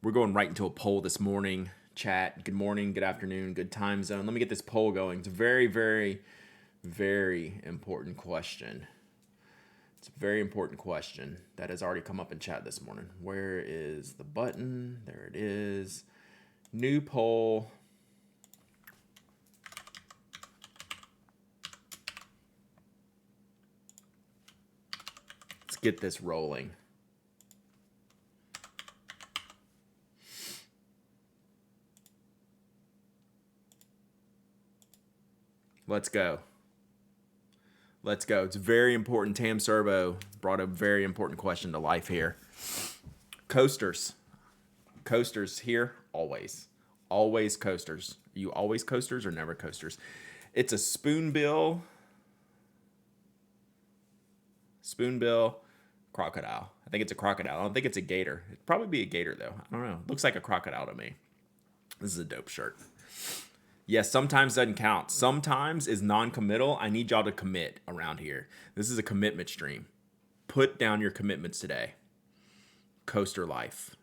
We're going right into a poll this morning. Chat, good morning, good afternoon, good time zone. Let me get this poll going. It's a very, very, very important question. It's a very important question that has already come up in chat this morning. Where is the button? There it is. New poll. Let's get this rolling. Let's go. Let's go. It's very important. Tam Servo brought a very important question to life here. Coasters. Coasters here, always. Always coasters. Are you always coasters or never coasters? It's a spoonbill crocodile. I think it's a crocodile. I don't think it's a gator. It'd probably be a gator, though. I don't know. It looks like a crocodile to me. This is a dope shirt. Yes, sometimes doesn't count. Sometimes is non-committal. I need y'all to commit around here. This is a commitment stream. Put down your commitments today. Coaster life.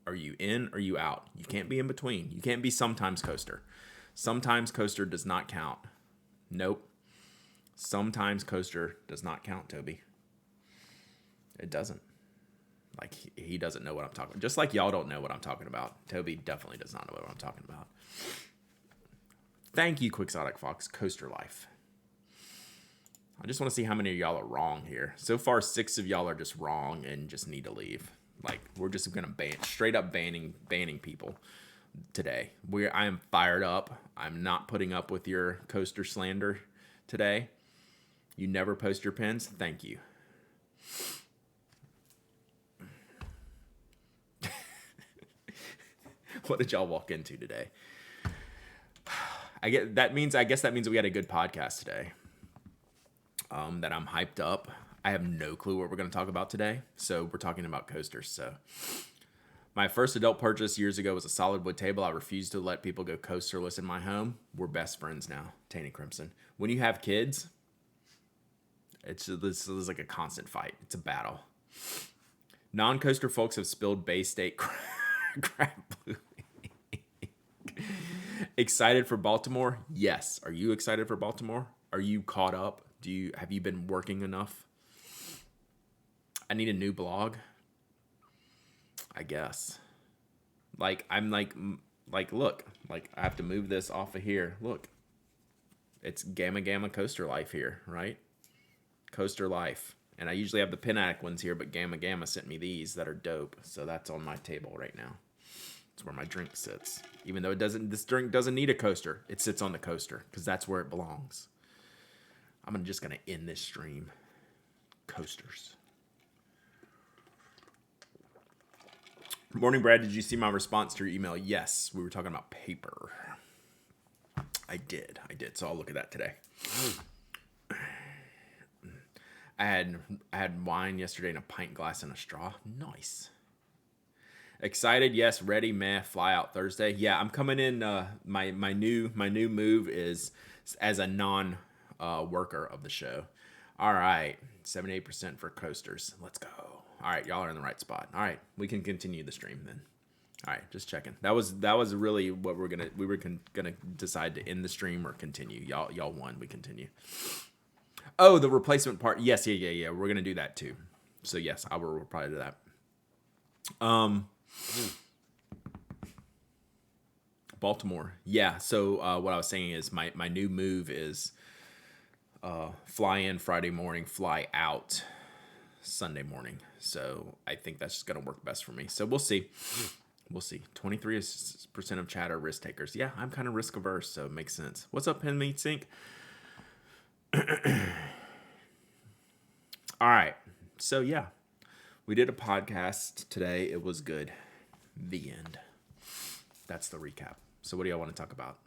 Are you in or are you out? You can't be in between. You can't be sometimes coaster. Sometimes coaster does not count. Nope. Sometimes coaster does not count, Toby. It doesn't. Like, he doesn't know what I'm talking about. Just like y'all don't know what I'm talking about. Toby definitely does not know what I'm talking about. Thank you, Quixotic Fox. Coaster life. I just want to see how many of y'all are wrong here. So far, 6 of y'all are just wrong and just need to leave. Like, we're just going to straight up banning people today. I am fired up. I'm not putting up with your coaster slander today. You never post your pins. Thank you. What did y'all walk into today? I guess that means we had a good podcast today. That I'm hyped up. I have no clue what we're going to talk about today. So we're talking about coasters. So my first adult purchase years ago was a solid wood table. I refused to let people go coasterless in my home. We're best friends now. Tanny Crimson. When you have kids, this is like a constant fight. It's a battle. Non-coaster folks have spilled Bay State crap blue. Excited for Baltimore? Yes. Are you excited for Baltimore? Are you caught up? Have you been working enough? I need a new blog. I guess. Like, I'm like look, like I have to move this off of here. Look. It's Gamma Gamma Coaster Life here, right? Coaster Life. And I usually have the Pinac ones here, but Gamma Gamma sent me these that are dope. So that's on my table right now. It's where my drink sits. Even though this drink doesn't need a coaster. It sits on the coaster because that's where it belongs. I'm just going to end this stream. Coasters. Morning, Brad. Did you see my response to your email? Yes. We were talking about paper. I did. So I'll look at that today. I had wine yesterday in a pint glass and a straw. Nice. Excited, yes. Ready, meh. Fly out Thursday. Yeah, I'm coming in. My new move is as a worker of the show. All right, 78% for coasters. Let's go. All right, y'all are in the right spot. All right, we can continue the stream then. All right, just checking. That was really what we were gonna decide to end the stream or continue. Y'all won. We continue. Oh, the replacement part. Yes, yeah. We're gonna do that too. So yes, I will reply to that. Baltimore. Yeah. So what I was saying is my new move is fly in Friday morning, fly out Sunday morning. So I think that's just gonna work best for me. So we'll see. 23% of chat are risk takers. Yeah, I'm kind of risk averse, so it makes sense. What's up, Pen Meat Sync? All right. So yeah, we did a podcast today. It was good. The end. That's the recap. So what do y'all want to talk about?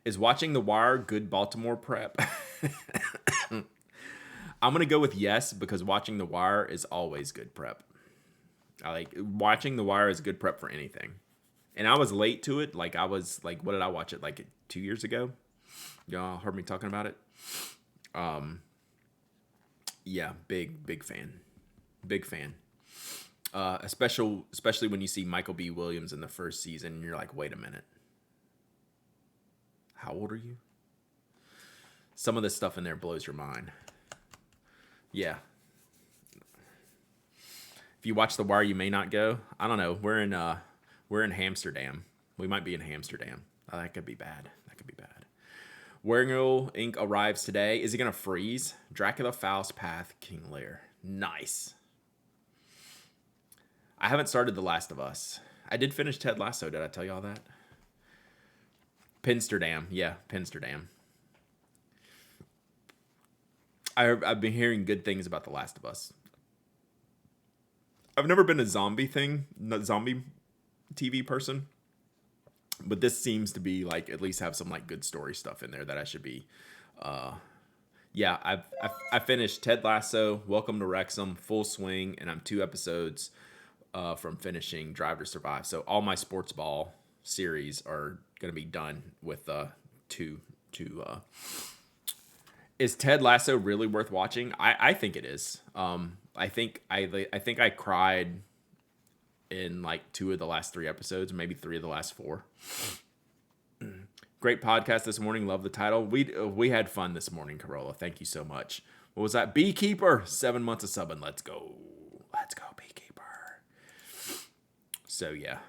Is watching The Wire good Baltimore prep? I'm going to go with yes, because watching The Wire is always good prep. Watching The Wire is good prep for anything. And I was late to it. Like, I was like, what did I watch it? Like 2 years ago? Y'all heard me talking about it? Yeah, big fan. Big fan. Especially when you see Michael B. Williams in the first season, and you're like, wait a minute, how old are you? Some of this stuff in there blows your mind. Yeah. If you watch The Wire, you may not go. I don't know. We're in Amsterdam. We might be in Amsterdam. Oh, that could be bad. That could be bad. Werewolf Inc. arrives today. Is he gonna freeze? Dracula, Faust, Path, King Lear. Nice. I haven't started The Last of Us. I did finish Ted Lasso. Did I tell you all that? Pinsterdam. Yeah, Pinsterdam. I've been hearing good things about The Last of Us. I've never been a zombie TV person, but this seems to be like at least have some like good story stuff in there that I should be. Yeah, I finished Ted Lasso, Welcome to Wrexham, full swing, and I'm 2 episodes from finishing Drive to Survive. So all my sports ball series are gonna be done with two. Is Ted Lasso really worth watching? I think it is. I think I cried in like 2 of the last 3 episodes, maybe 3 of the last 4. Great podcast this morning. Love the title. We had fun this morning, Corolla. Thank you so much. What was that? Beekeeper. 7 months of subbing. Let's go. Let's go, Beekeeper. So yeah.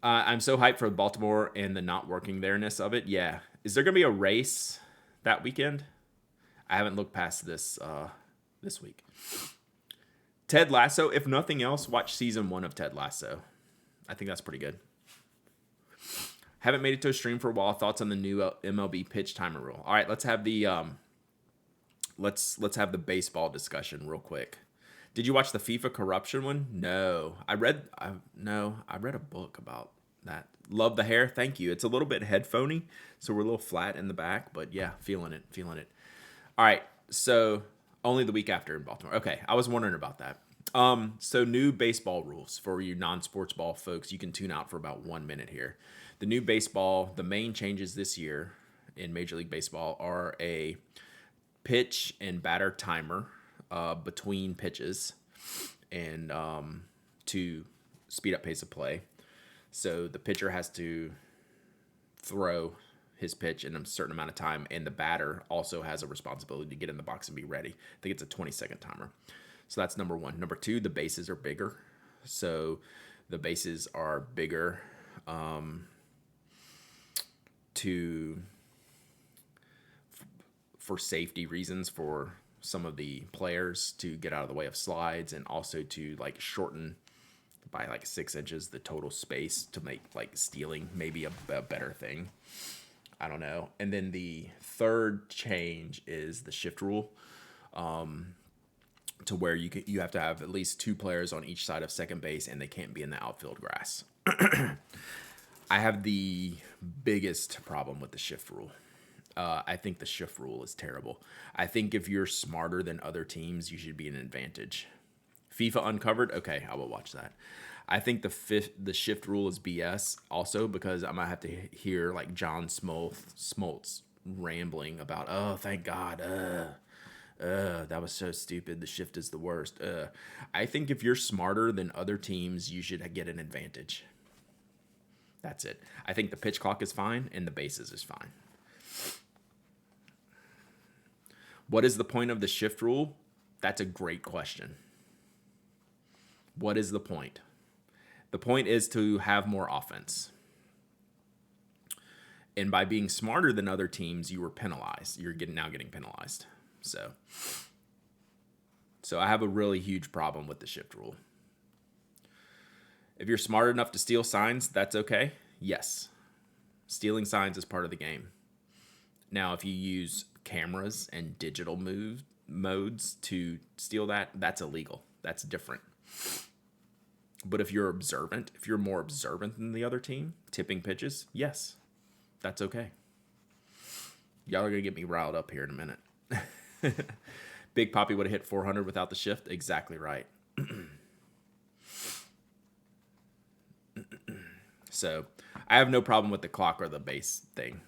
I'm so hyped for Baltimore and the not working there-ness of it. Yeah. Is there gonna be a race that weekend? I haven't looked past this week. Ted Lasso. If nothing else, watch season 1 of Ted Lasso. I think that's pretty good. Haven't made it to a stream for a while. Thoughts on the new MLB pitch timer rule? All right, let's have the let's have the baseball discussion real quick. Did you watch the FIFA corruption one? No, I read a book about that. Love the hair. Thank you. It's a little bit headphoney, so we're a little flat in the back, but yeah, feeling it. All right, so only the week after in Baltimore. Okay, I was wondering about that. So new baseball rules for you non-sports ball folks. You can tune out for about 1 minute here. The new baseball, the main changes this year in Major League Baseball are a pitch and batter timer between pitches and to speed up pace of play. So the pitcher has to throw his pitch in a certain amount of time, and the batter also has a responsibility to get in the box and be ready. I think it's a 20-second timer. So that's number 1. Number 2, the bases are bigger. So the bases are bigger for safety reasons for some of the players to get out of the way of slides, and also to like shorten by like 6 inches the total space to make like stealing maybe a better thing. I don't know. And then the third change is the shift rule, to where you have to have at least 2 players on each side of second base, and they can't be in the outfield grass. I have the biggest problem with the shift rule. I think the shift rule is terrible. I think if you're smarter than other teams, you should be an advantage. FIFA Uncovered? Okay, I will watch that. I think the shift rule is BS also, because I might have to hear like John Smoltz rambling about, oh, thank God, that was so stupid. The shift is the worst. I think if you're smarter than other teams, you should get an advantage. That's it. I think the pitch clock is fine and the bases is fine. What is the point of the shift rule? That's a great question. What is the point? The point is to have more offense. And by being smarter than other teams, you were penalized. You're now getting penalized. So I have a really huge problem with the shift rule. If you're smart enough to steal signs, that's okay. Yes. Stealing signs is part of the game. Now, if you use cameras and digital modes to steal that, that's illegal. That's different. But if you're observant, if you're more observant than the other team, tipping pitches, yes, that's okay. Y'all are going to get me riled up here in a minute. Big Poppy would have hit 400 without the shift. Exactly right. So I have no problem with the clock or the base thing.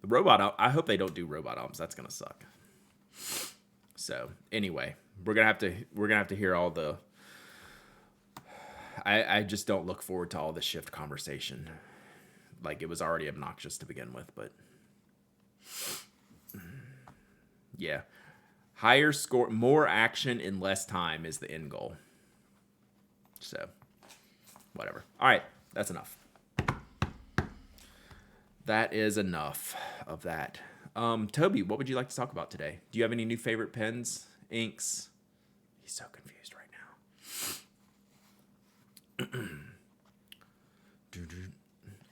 The robot, I hope they don't do robot arms. That's going to suck. So anyway, we're gonna have to hear all the. I just don't look forward to all the shift conversation. Like, it was already obnoxious to begin with, but yeah, higher score, more action in less time is the end goal. So, whatever. All right, that's enough. That is enough of that. Toby, what would you like to talk about today? Do you have any new favorite pens, inks? He's so confused right now.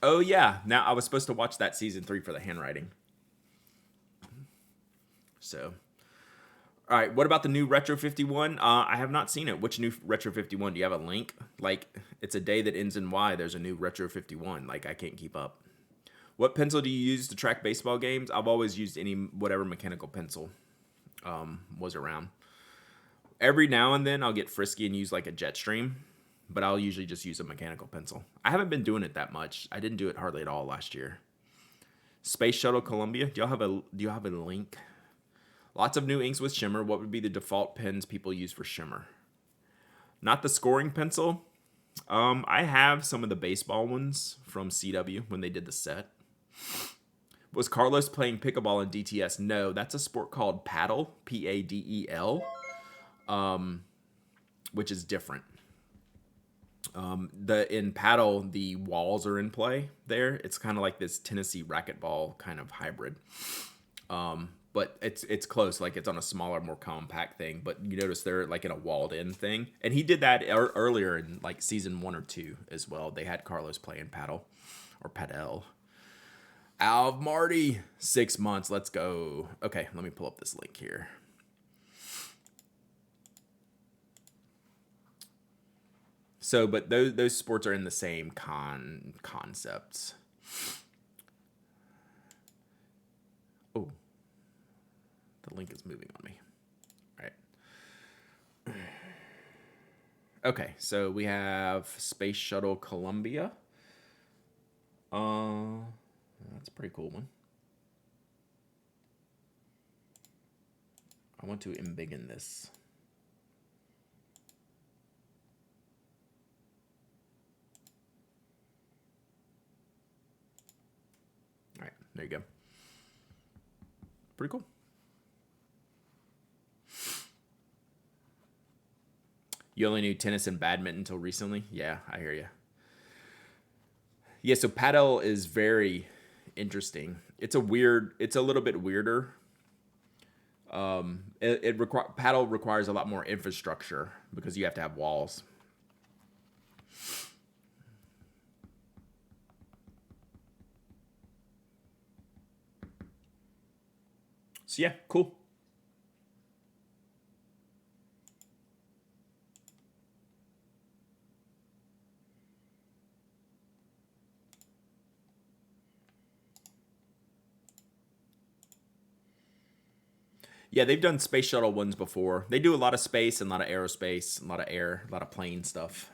Oh, yeah. Now, I was supposed to watch that season 3 for the handwriting. So, all right. What about the new Retro 51? I have not seen it. Which new Retro 51? Do you have a link? Like, it's a day that ends in Y. There's a new Retro 51. Like, I can't keep up. What pencil do you use to track baseball games? I've always used whatever mechanical pencil was around. Every now and then I'll get frisky and use like a Jetstream, but I'll usually just use a mechanical pencil. I haven't been doing it that much. I didn't do it hardly at all last year. Space Shuttle Columbia. Do you have a link? Lots of new inks with shimmer. What would be the default pens people use for shimmer? Not the scoring pencil. I have some of the baseball ones from CW when they did the set. Was Carlos playing pickleball in DTS? No, that's a sport called paddle, Padel, which is different. In paddle, the walls are in play there. It's kind of like this Tennessee racquetball kind of hybrid. But it's close, like it's on a smaller, more compact thing. But you notice they're like in a walled-in thing, and he did that earlier in like season 1 or 2 as well. They had Carlos playing paddle or padel. Alv Marty, 6 months. Let's go. Okay, let me pull up this link here. So, but those sports are in the same concepts. Oh, the link is moving on me. All right. Okay, so we have Space Shuttle Columbia. That's a pretty cool one. I want to embiggen this. All right, there you go. Pretty cool. You only knew tennis and badminton until recently? Yeah, I hear you. Yeah, so paddle is very interesting. It's a little bit weirder. Paddle requires a lot more infrastructure because you have to have walls. So yeah, cool. Yeah, they've done space shuttle ones before. They do a lot of space and a lot of aerospace, a lot of air, a lot of plane stuff,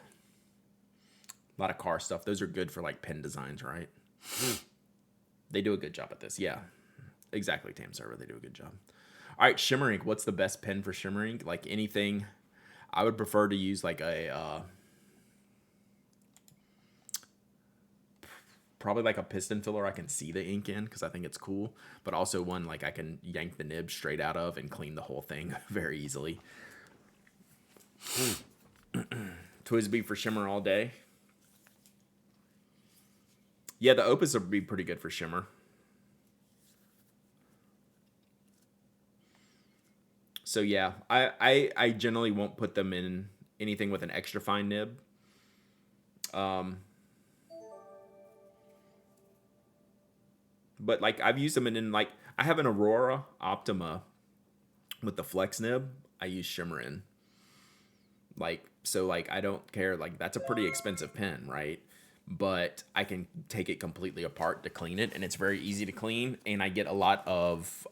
a lot of car stuff. Those are good for like pen designs, right? They do a good job at this. Yeah, exactly. Tam Server, they do a good job. All right, shimmer ink. What's the best pen for shimmer ink? Like anything, I would prefer to use like a probably like a piston filler I can see the ink in because I think it's cool, but also one like I can yank the nib straight out of and clean the whole thing very easily. Twisby for shimmer all day. Yeah, the Opus would be pretty good for shimmer. So yeah, I generally won't put them in anything with an extra fine nib. But like I've used them in like I have an Aurora Optima with the flex nib. I use shimmer in. Like so like I don't care, like that's a pretty expensive pen, right? But I can take it completely apart to clean it, and it's very easy to clean, and I get a lot of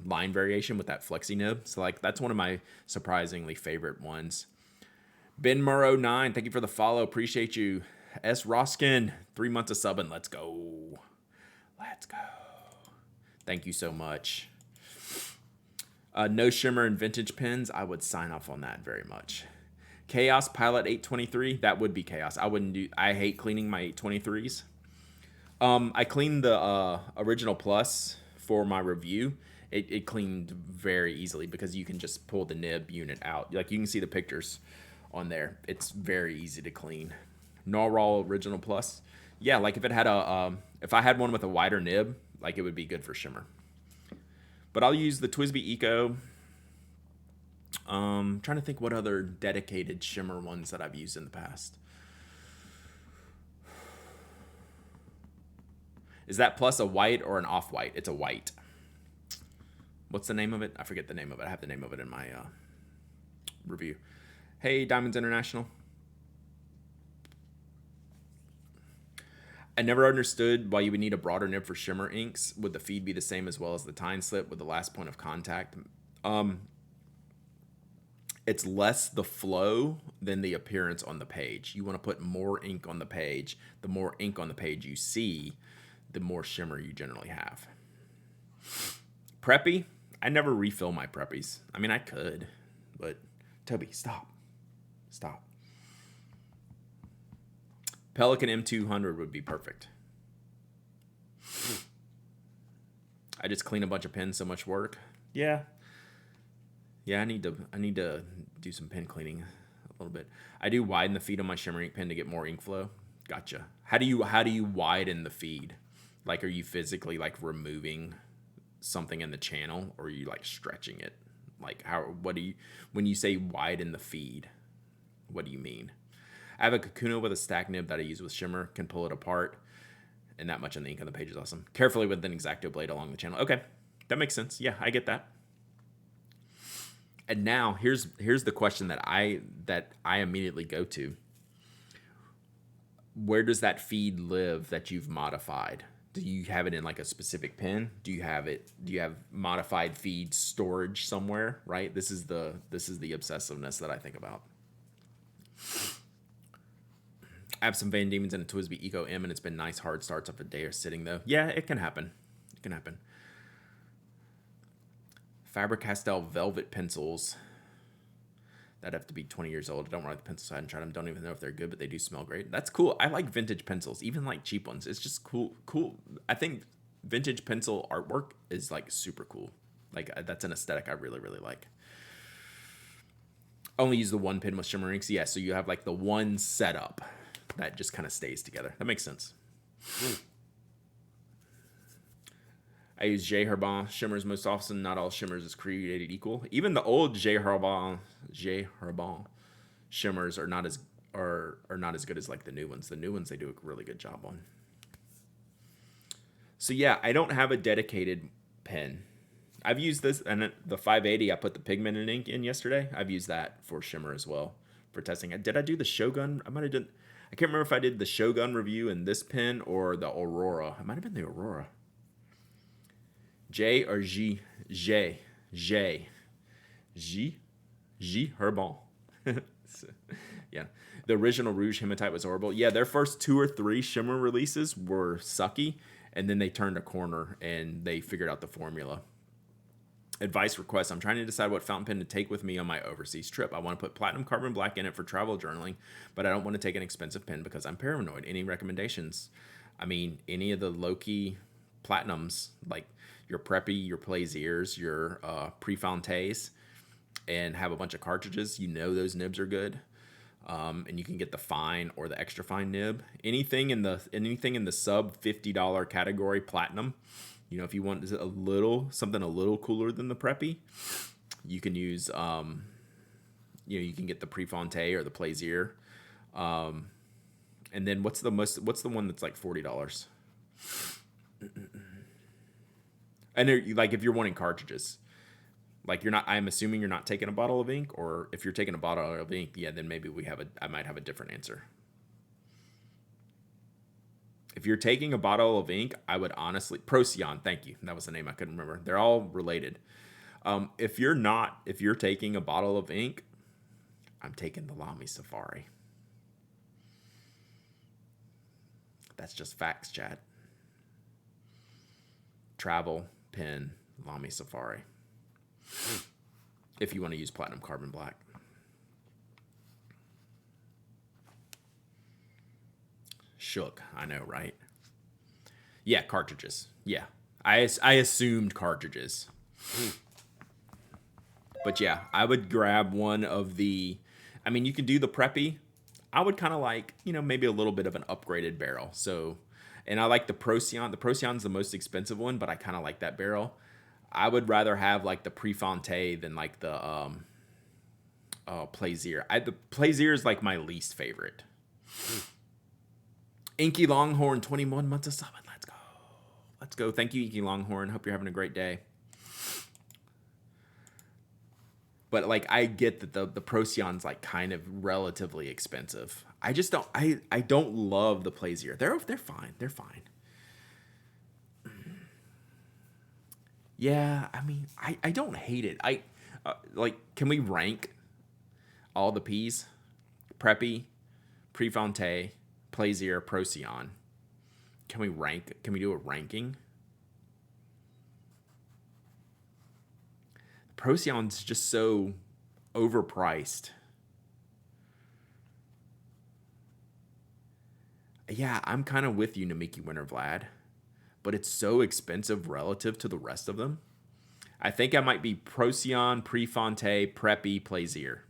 line variation with that flexi nib. So like that's one of my surprisingly favorite ones. Ben Murrow 9, thank you for the follow. Appreciate you. S. Roskin, 3 months of subbing. Let's go. Let's go. Thank you so much. No shimmer and vintage pens. I would sign off on that very much. Chaos Pilot 823. That would be chaos. I wouldn't do. I hate cleaning my 823s. I cleaned the original plus for my review. It cleaned very easily because you can just pull the nib unit out. Like you can see the pictures on there. It's very easy to clean. Normal original plus. Yeah, like if it had if I had one with a wider nib, like it would be good for shimmer. But I'll use the Twisby Eco. Trying to think what other dedicated shimmer ones that I've used in the past. Is that plus a white or an off-white? It's a white. What's the name of it? I forget the name of it. I have the name of it in my review. Hey, Diamonds International. I never understood why you would need a broader nib for shimmer inks. Would the feed be the same as well as the tine slip with the last point of contact? It's less the flow than the appearance on the page. You want to put more ink on the page. The more ink on the page you see, the more shimmer you generally have. Preppy, I never refill my preppies. I mean, I could, but Toby, stop. Stop. Pelican M200 would be perfect. I just clean a bunch of pens, so much work. Yeah. Yeah, I need to do some pen cleaning a little bit. I do widen the feed on my shimmer ink pen to get more ink flow. Gotcha. How do you widen the feed? Like, are you physically like removing something in the channel, or are you like stretching it? Like when you say widen the feed, what do you mean? I have a Kakuna with a stack nib that I use with shimmer, can pull it apart, and that much on the ink on the page is awesome. Carefully with an X-Acto blade along the channel. Okay, that makes sense. Yeah, I get that. And now here's the question that I immediately go to. Where does that feed live that you've modified? Do you have it in like a specific pen? Do you have modified feed storage somewhere, right? This is the obsessiveness that I think about. I have some Van Diemen's and a Twisby Eco M, and it's been nice hard starts after a day of sitting though. Yeah, it can happen. It can happen. Faber-Castell Velvet pencils that have to be 20 years old. I don't like the pencils. I haven't tried them. Don't even know if they're good, but they do smell great. That's cool. I like vintage pencils, even like cheap ones. It's just cool. I think vintage pencil artwork is like super cool. Like that's an aesthetic I really, really like. Only use the one pen with shimmer inks. Yeah, so you have like the one setup that just kind of stays together. That makes sense. I use J. Herbin shimmers most often. Not all shimmers is created equal. Even the old J. Herbin shimmers are not as good as like the new ones. The new ones they do a really good job on. So yeah, I don't have a dedicated pen. I've used this, and the 580 I put the pigmented ink in yesterday. I've used that for shimmer as well for testing. Did I do the Shogun? I might have done. I can't remember if I did the Shogun review in this pen or the Aurora. It might have been the Aurora. J or G? J. Herbin. Yeah. The original Rouge Hematite was horrible. Yeah, their first 2 or 3 shimmer releases were sucky, and then they turned a corner and they figured out the formula. Advice request. I'm trying to decide what fountain pen to take with me on my overseas trip. I want to put platinum carbon black in it for travel journaling, but I don't want to take an expensive pen because I'm paranoid. Any recommendations? I mean, any of the low-key platinums, like your Preppy, your Plaisirs, your Prefontaines, and have a bunch of cartridges. You know those nibs are good. And you can get the fine or the extra fine nib. Anything in the sub $50 category platinum. You know, if you want something a little cooler than the Preppy, you can use, you can get the Prefontaine or the Plaisir. And then what's the one that's like $40? And like if you're wanting cartridges, like I'm assuming you're not taking a bottle of ink, or if you're taking a bottle of ink, yeah, then maybe I might have a different answer. If you're taking a bottle of ink, I would honestly, Procyon, thank you. That was the name I couldn't remember. They're all related. If you're taking a bottle of ink, I'm taking the Lamy Safari. That's just facts, chat. Travel, pen, Lamy Safari. if you want to use platinum carbon black. Shook, I know, right? Yeah, cartridges. Yeah, I assumed cartridges. But yeah, I would grab one of the. I mean, you can do the preppy. I would kind of like, maybe a little bit of an upgraded barrel. So, and I like the Procyon. The Procyon's the most expensive one, but I kind of like that barrel. I would rather have like the Prefontaine than like the Plaisir. The Plaisir is like my least favorite. Inky Longhorn, 21 months of summon. Let's go. Let's go. Thank you, Inky Longhorn. Hope you're having a great day. But like, I get that the Procyon's like kind of relatively expensive. I just don't. I don't love the Plaisir. They're fine. They're fine. Yeah, I mean, I don't hate it. Like, can we rank all the P's? Preppy, Prefontaine, Plaisir, Procyon. Can we rank? Can we do a ranking? Procyon's just so overpriced. Yeah, I'm kind of with you, Namiki Winter Vlad, but it's so expensive relative to the rest of them. I think I might be Procyon, Prefontaine, Preppy, Plaisir.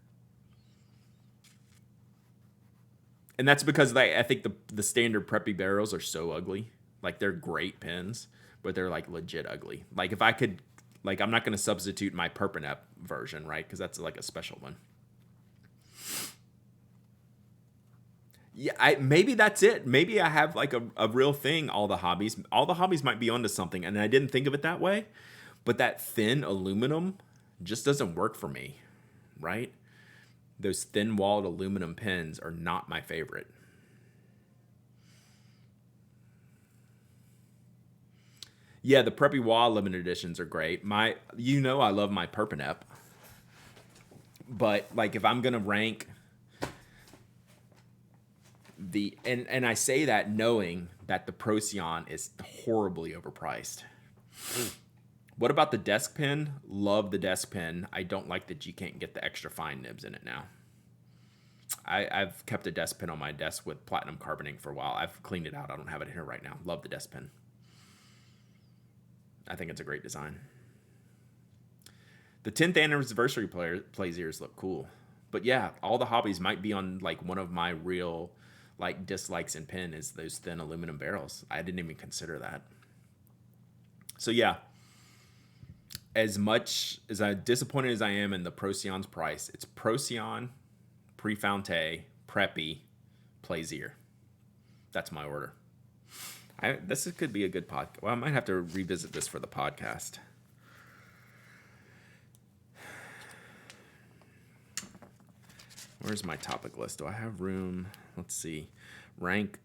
And that's because I think the standard Preppy barrels are so ugly. Like, they're great pins, but they're like legit ugly. Like, if I could, like, I'm not going to substitute my Perpinep version, right? Because that's like a special one. Yeah, maybe that's it. Maybe I have like a real thing. All the hobbies might be onto something, and I didn't think of it that way. But that thin aluminum just doesn't work for me, right? Those thin-walled aluminum pins are not my favorite. Yeah, the Preppy Wall limited editions are great. I love my Perpinep. But like, if I'm gonna rank and I say that knowing that the Procyon is horribly overpriced. What about the desk pin? Love the desk pin. I don't like that you can't get the extra fine nibs in it now. I've kept a desk pin on my desk with platinum carboning for a while. I've cleaned it out. I don't have it here right now. Love the desk pin. I think it's a great design. The 10th anniversary Plaisirs look cool. But yeah, all the hobbies might be on like one of my real like dislikes in pin is those thin aluminum barrels. I didn't even consider that. So yeah, as much as disappointed as I am in the Procyon's price, it's Procyon, Prefontaine, Preppy, Plaisir. That's my order. This could be a good podcast. Well, I might have to revisit this for the podcast. Where's my topic list? Do I have room? Let's see. Rank.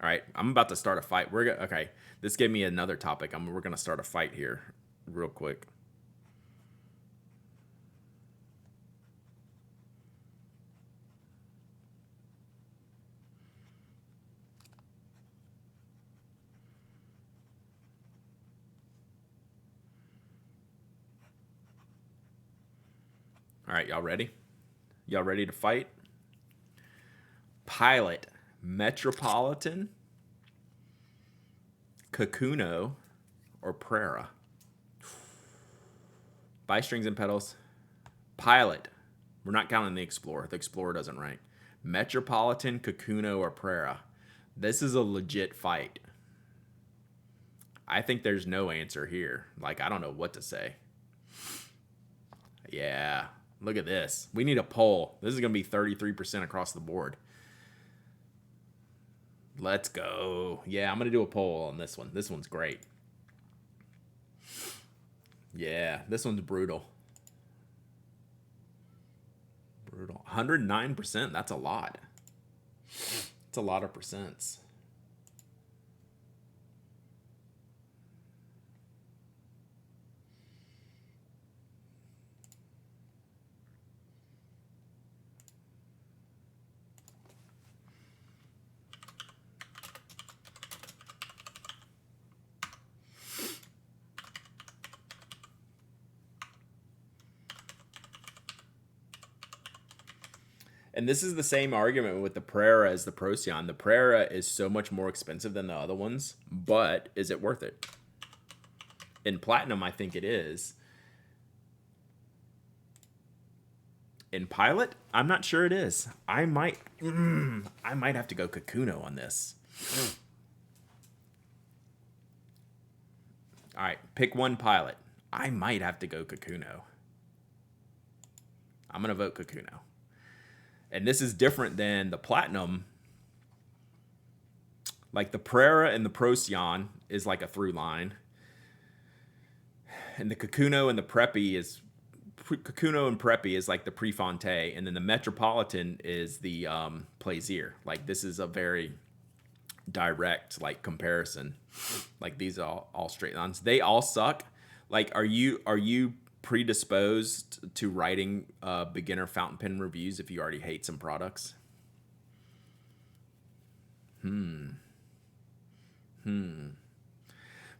All right, I'm about to start a fight. Okay. This gave me another topic. We're gonna start a fight here, real quick. All right, y'all ready? Y'all ready to fight? Pilot, Metropolitan, Kakuno, or Prera? Buy strings and pedals. Pilot. We're not counting the Explorer. The Explorer doesn't rank. Metropolitan, Kakuno, or Prera. This is a legit fight. I think there's no answer here. Like, I don't know what to say. Yeah. Look at this. We need a poll. This is going to be 33% across the board. Let's go. Yeah, I'm going to do a poll on this one. This one's great. Yeah, this one's brutal. Brutal. 109%. That's a lot. It's a lot of percents. And this is the same argument with the Pereira as the Procyon. The Pereira is so much more expensive than the other ones, but is it worth it? In Platinum, I think it is. In Pilot, I'm not sure it is. I might have to go Kakuno on this. All right, pick one Pilot. I might have to go Kakuno. I'm going to vote Kakuno. And this is different than the Platinum. Like the Pereira and the Procyon is like a through line. And the Kakuno and the Preppy is... Kakuno and Preppy is like the Prefonte. And then the Metropolitan is the Plaisir. Like this is a very direct like comparison. Like these are all straight lines. They all suck. Like are you predisposed to writing beginner fountain pen reviews if you already hate some products?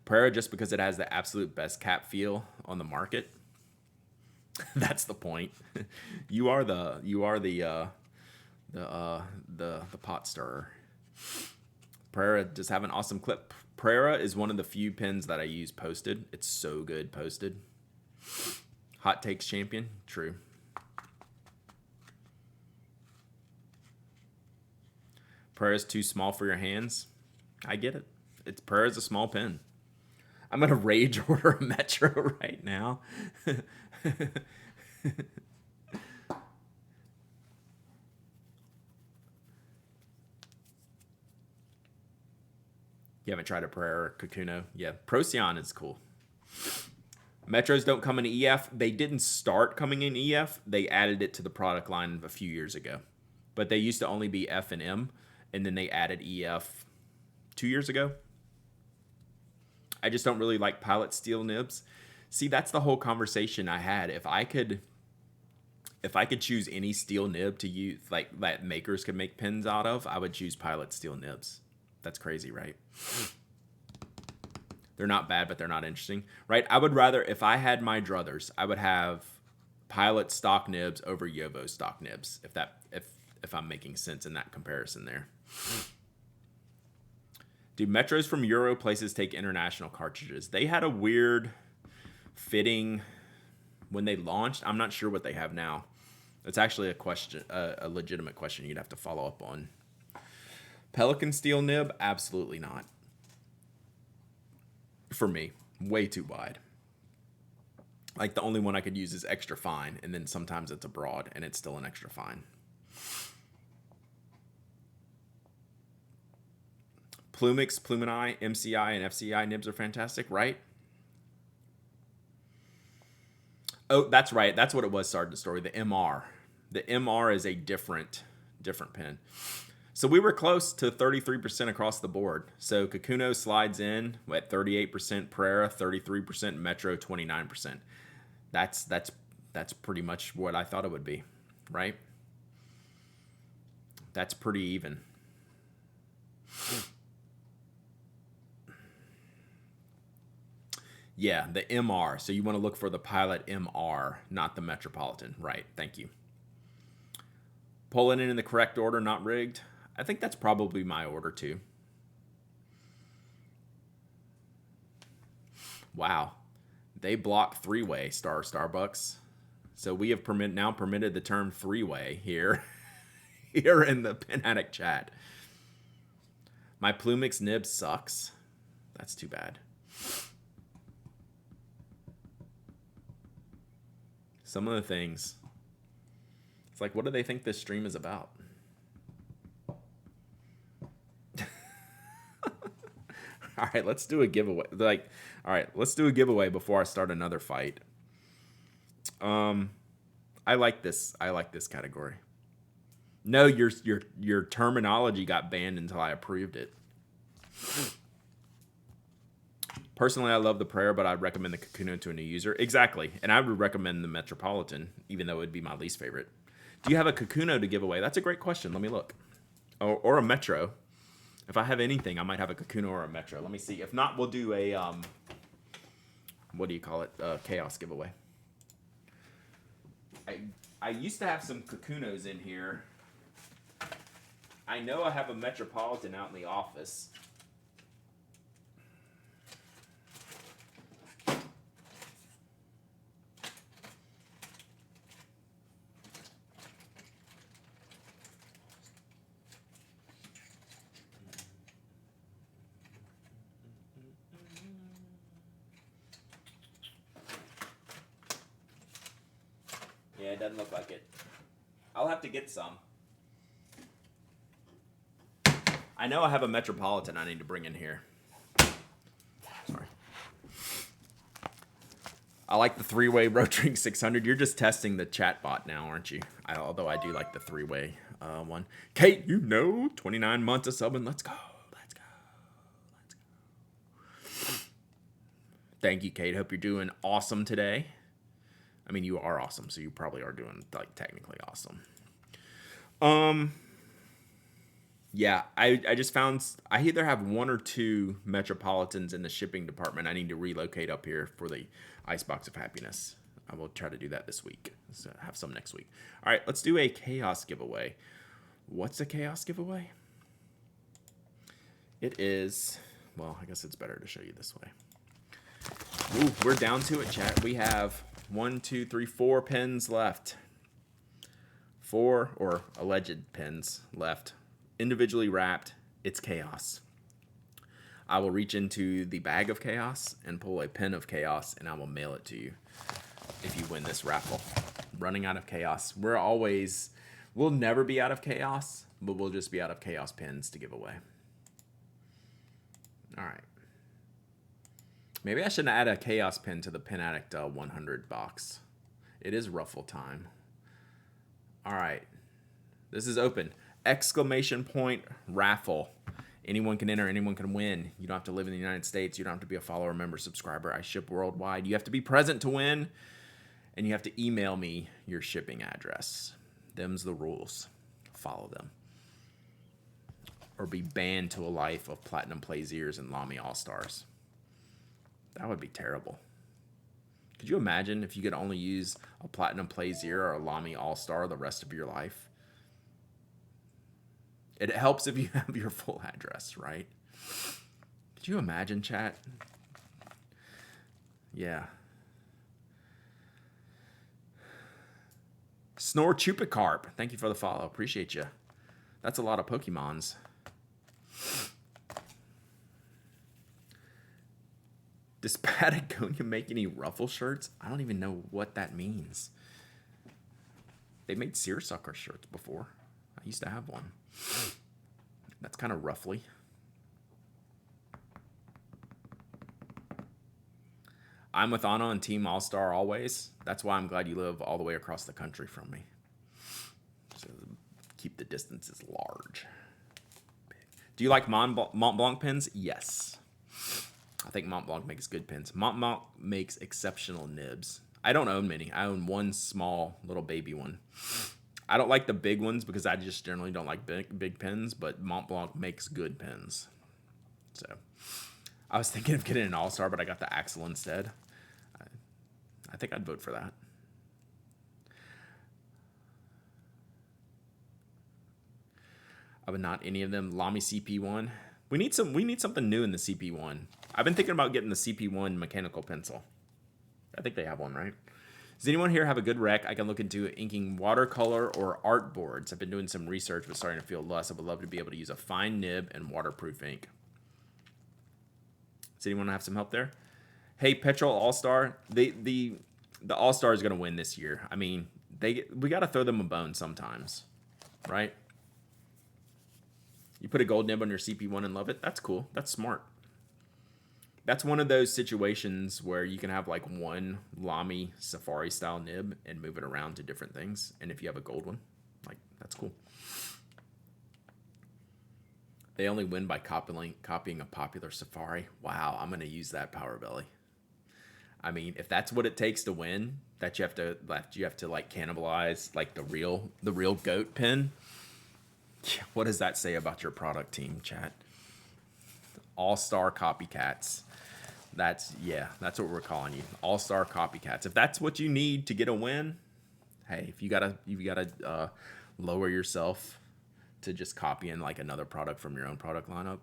Pereira just because it has the absolute best cap feel on the market. That's the point. You are the pot stirrer. Pereira just have an awesome clip. Pereira is one of the few pens that I use posted. It's so good posted. Hot takes champion. True. Pereira's too small for your hands. I get it. Pereira's a small pen. I'm gonna rage order a Metro right now. You haven't tried a Pereira Kakuno? Yeah, Procyon is cool. Metros don't come in EF. They didn't start coming in EF. They added it to the product line a few years ago. But they used to only be F and M, and then they added EF 2 years ago. I just don't really like Pilot steel nibs. See, that's the whole conversation I had. If I could choose any steel nib to use, like that makers could make pens out of, I would choose Pilot steel nibs. That's crazy, right? They're not bad, but they're not interesting, right? I would rather, if I had my druthers, I would have Pilot stock nibs over Yovo stock nibs, if I'm making sense in that comparison there. Do Metros from Euro places take international cartridges? They had a weird fitting when they launched. I'm not sure what they have now. It's actually a question, a legitimate question you'd have to follow up on. Pelican steel nib? Absolutely not. For me, way too wide. Like the only one I could use is extra fine, and then sometimes it's a broad, and it's still an extra fine. Plumix, Plumini, MCI, and FCI nibs are fantastic, right? Oh, that's right. That's what it was, started the story. The MR. The MR is a different pen. So we were close to 33% across the board. So Kakuno slides in at 38%, Pereira 33%, Metro 29%. That's pretty much what I thought it would be, right? That's pretty even. Yeah, the MR. So you want to look for the Pilot MR, not the Metropolitan. Right, thank you. Pulling in the correct order, not rigged. I think that's probably my order too. Wow. They block three-way Starbucks. So we have now permitted the term three-way here, here in the Pen Addict chat. My Plumix nib sucks. That's too bad. Some of the things. It's like, what do they think this stream is about? All right, let's do a giveaway. All right, let's do a giveaway before I start another fight. I like this. I like this category. No, your terminology got banned until I approved it. Personally, I love the Pereira, but I'd recommend the Kakuno to a new user. Exactly, and I would recommend the Metropolitan, even though it would be my least favorite. Do you have a Kakuno to give away? That's a great question. Let me look. Or a Metro. If I have anything, I might have a Kakuno or a Metro. Let me see. If not, we'll do a, what do you call it? Chaos giveaway. I used to have some Kakunos in here. I know I have a Metropolitan out in the office. Yeah, it doesn't look like it. I'll have to get some. I know I have a Metropolitan I need to bring in here. Sorry. I like the three-way Rotring 600. You're just testing the chat bot now, aren't you? Although I do like the three-way one. Kate, 29 months of subbing. Let's go. Let's go. Let's go. Thank you, Kate. Hope you're doing awesome today. I mean, you are awesome, so you probably are doing, like, technically awesome. Yeah, I just found I either have one or two Metropolitans in the shipping department. I need to relocate up here for the Icebox of Happiness. I will try to do that this week. So have some next week. All right, let's do a chaos giveaway. What's a chaos giveaway? It is, well, I guess it's better to show you this way. Ooh, we're down to it, chat. We have 4 pins left. 4 or alleged pins left. Individually wrapped. It's chaos. I will reach into the bag of chaos and pull a pin of chaos, and I will mail it to you if you win this raffle. Running out of chaos. We'll never be out of chaos, but we'll just be out of chaos pins to give away. All right. Maybe I should add a chaos pin to the Pin Addict 100 box. It is ruffle time. All right. This is open. Exclamation point raffle. Anyone can enter, anyone can win. You don't have to live in the United States. You don't have to be a follower, member, subscriber. I ship worldwide. You have to be present to win, and you have to email me your shipping address. Them's the rules. Follow them. Or be banned to a life of Platinum Plaisirs and Lamy All-Stars. That would be terrible. Could you imagine if you could only use a Platinum Plaisir or a Lamy All-Star the rest of your life? It helps if you have your full address, right? Could you imagine, chat? Yeah. Snore Chupacarp. Thank you for the follow. Appreciate you. That's a lot of Pokemons. Does Patagonia make any ruffle shirts? I don't even know what that means. They made seersucker shirts before. I used to have one. That's kind of roughly. I'm with Anna on Team All-Star always. That's why I'm glad you live all the way across the country from me. So keep the distances large. Do you like Mont Blanc pins? Yes. I think Mont Blanc makes good pins. Mont Blanc makes exceptional nibs. I don't own many. I own one small little baby one. I don't like the big ones because I just generally don't like big pins, but Mont Blanc makes good pins. So I was thinking of getting an All-Star, but I got the Axel instead. I think I'd vote for that. But not any of them. Lamy CP1. We need something new in the CP1. I've been thinking about getting the CP1 mechanical pencil. I think they have one, right? Does anyone here have a good rec I can look into inking watercolor or art boards? I've been doing some research, but starting to feel less. I would love to be able to use a fine nib and waterproof ink. Does anyone have some help there? Hey, Petrol All-Star. The All-Star is going to win this year. I mean, we got to throw them a bone sometimes, right? You put a gold nib on your CP1 and love it. That's cool. That's smart. That's one of those situations where you can have like one Lamy Safari style nib and move it around to different things. And if you have a gold one, like, that's cool. They only win by copying a popular Safari. Wow, I'm going to use that, Power Belly. I mean, if that's what it takes to win, that you have to like cannibalize like the real goat pin. What does that say about your product team, chat? All-star copycats. That's what we're calling you. All-star copycats. If that's what you need to get a win, hey, if you gotta lower yourself to just copy in like another product from your own product lineup.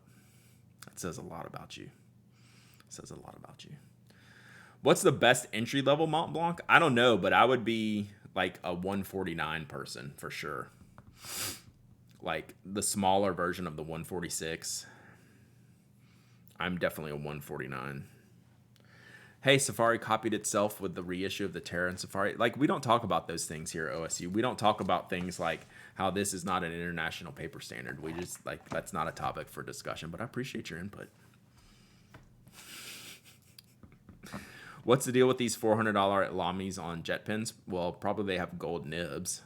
It says a lot about you. It says a lot about you. What's the best entry level Mont Blanc? I don't know, but I would be like a 149 person for sure. Like the smaller version of the 146. I'm definitely a 149. Hey, Safari copied itself with the reissue of the Terra and Safari. Like, we don't talk about those things here at OSU. We don't talk about things like how this is not an international paper standard. We just, like, that's not a topic for discussion, but I appreciate your input. What's the deal with these $400 Lamis on jet pins? Well, probably they have gold nibs.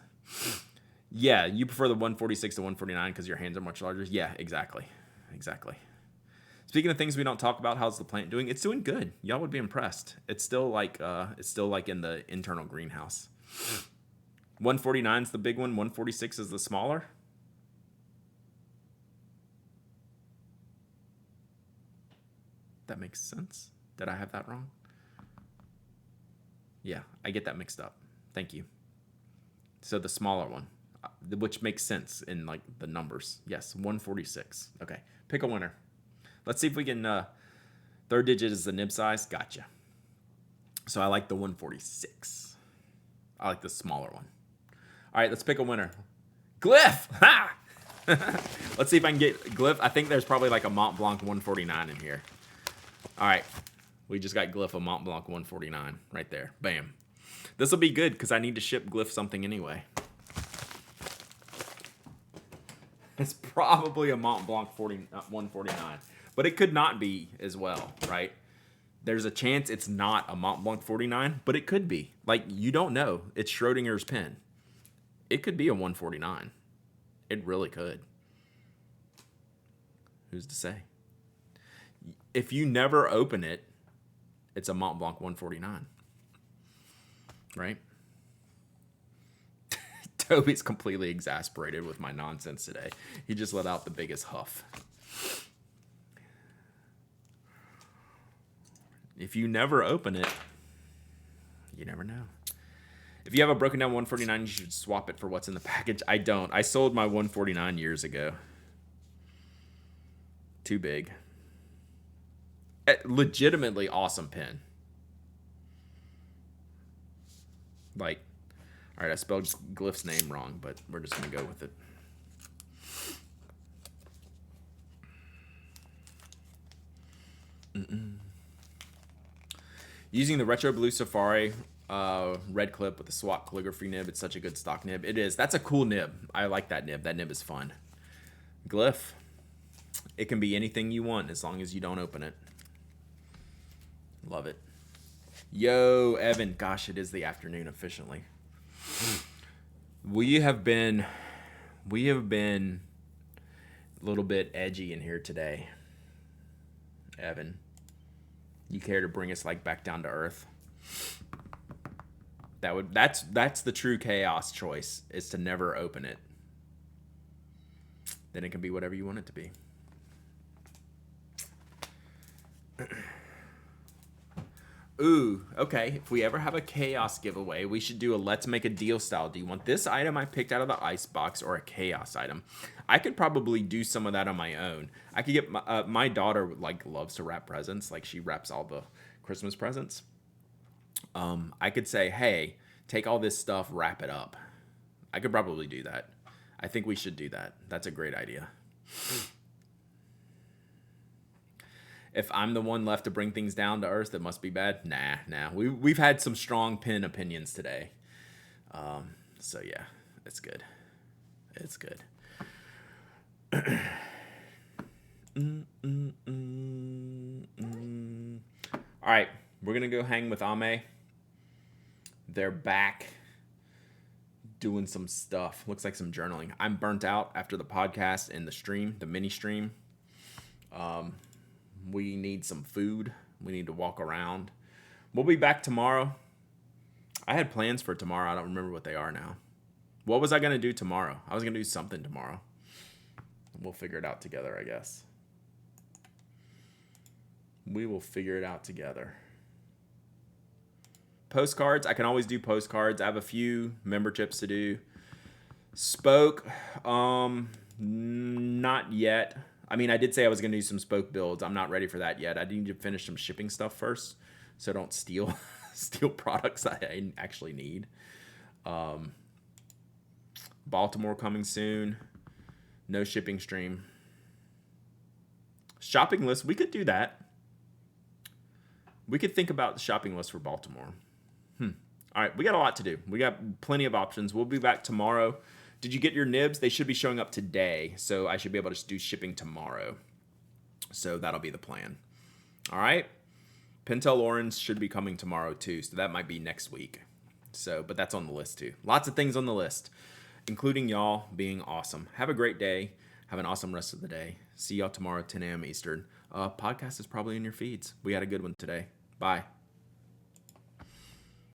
Yeah, you prefer the 146 to 149 because your hands are much larger? Yeah, exactly. Exactly. Speaking of things we don't talk about, how's the plant doing? It's doing good. Y'all would be impressed. It's still like in the internal greenhouse. 149 is the big one. 146 is the smaller. That makes sense. Did I have that wrong? Yeah, I get that mixed up. Thank you. So the smaller one, which makes sense in like the numbers. Yes, 146. Okay, pick a winner. Let's see if we can, third digit is the nib size. Gotcha. So I like the 146. I like the smaller one. All right, let's pick a winner. Glyph! Ha! Let's see if I can get Glyph. I think there's probably like a Mont Blanc 149 in here. All right, we just got Glyph a Mont Blanc 149 right there. Bam. This will be good because I need to ship Glyph something anyway. It's probably a Mont Blanc 149. But it could not be as well, right? There's a chance it's not a Mont Blanc 49, but it could be. Like, you don't know. It's Schrodinger's pen. It could be a 149. It really could. Who's to say? If you never open it, it's a Mont Blanc 149. Right? Toby's completely exasperated with my nonsense today. He just let out the biggest huff. If you never open it, you never know. If you have a broken down 149, you should swap it for what's in the package. I don't. I sold my 149 years ago. Too big. Legitimately awesome pen. Like, all right, I spelled Glyph's name wrong, but we're just going to go with it. Using the Retro Blue Safari red clip with the swap calligraphy nib, it's such a good stock nib. It is. That's a cool nib. I like that nib. That nib is fun. Glyph, it can be anything you want as long as you don't open it. Love it. Yo, Evan. Gosh, it is the afternoon officially. We have been a little bit edgy in here today. Evan, you care to bring us like back down to earth? That's the true chaos choice, is to never open it. Then it can be whatever you want it to be. Ooh, okay. If we ever have a chaos giveaway, we should do a let's make a deal style. Do you want this item I picked out of the ice box or a chaos item? I could probably do some of that on my own. I could get my daughter like loves to wrap presents. Like, she wraps all the Christmas presents. I could say, hey, take all this stuff, wrap it up. I could probably do that. I think we should do that. That's a great idea. If I'm the one left to bring things down to earth, that must be bad. Nah. We've had some strong pin opinions today. So yeah, it's good. It's good. All right, we're gonna go hang with Ame. They're back doing some stuff. Looks like some journaling. I'm burnt out after the podcast and the stream, the mini stream. We need some food. We need to walk around. We'll be back tomorrow. I had plans for tomorrow. I don't remember what they are now. What was I going to do tomorrow? I was going to do something tomorrow. We'll figure it out together, I guess. We will figure it out together. Postcards. I can always do postcards. I have a few memberships to do. Spoke. Not yet. I mean, I did say I was going to do some spoke builds. I'm not ready for that yet. I need to finish some shipping stuff first, so I don't steal steal products I actually need. Baltimore coming soon. No shipping stream. Shopping list. We could do that. We could think about the shopping list for Baltimore. All right, we got a lot to do. We got plenty of options. We'll be back tomorrow. Did you get your nibs? They should be showing up today, so I should be able to do shipping tomorrow. So that'll be the plan. All right. Pentel Orange should be coming tomorrow too, so that might be next week. So, but that's on the list too. Lots of things on the list, including y'all being awesome. Have a great day. Have an awesome rest of the day. See y'all tomorrow, 10 a.m. Eastern. Podcast is probably in your feeds. We had a good one today. Bye.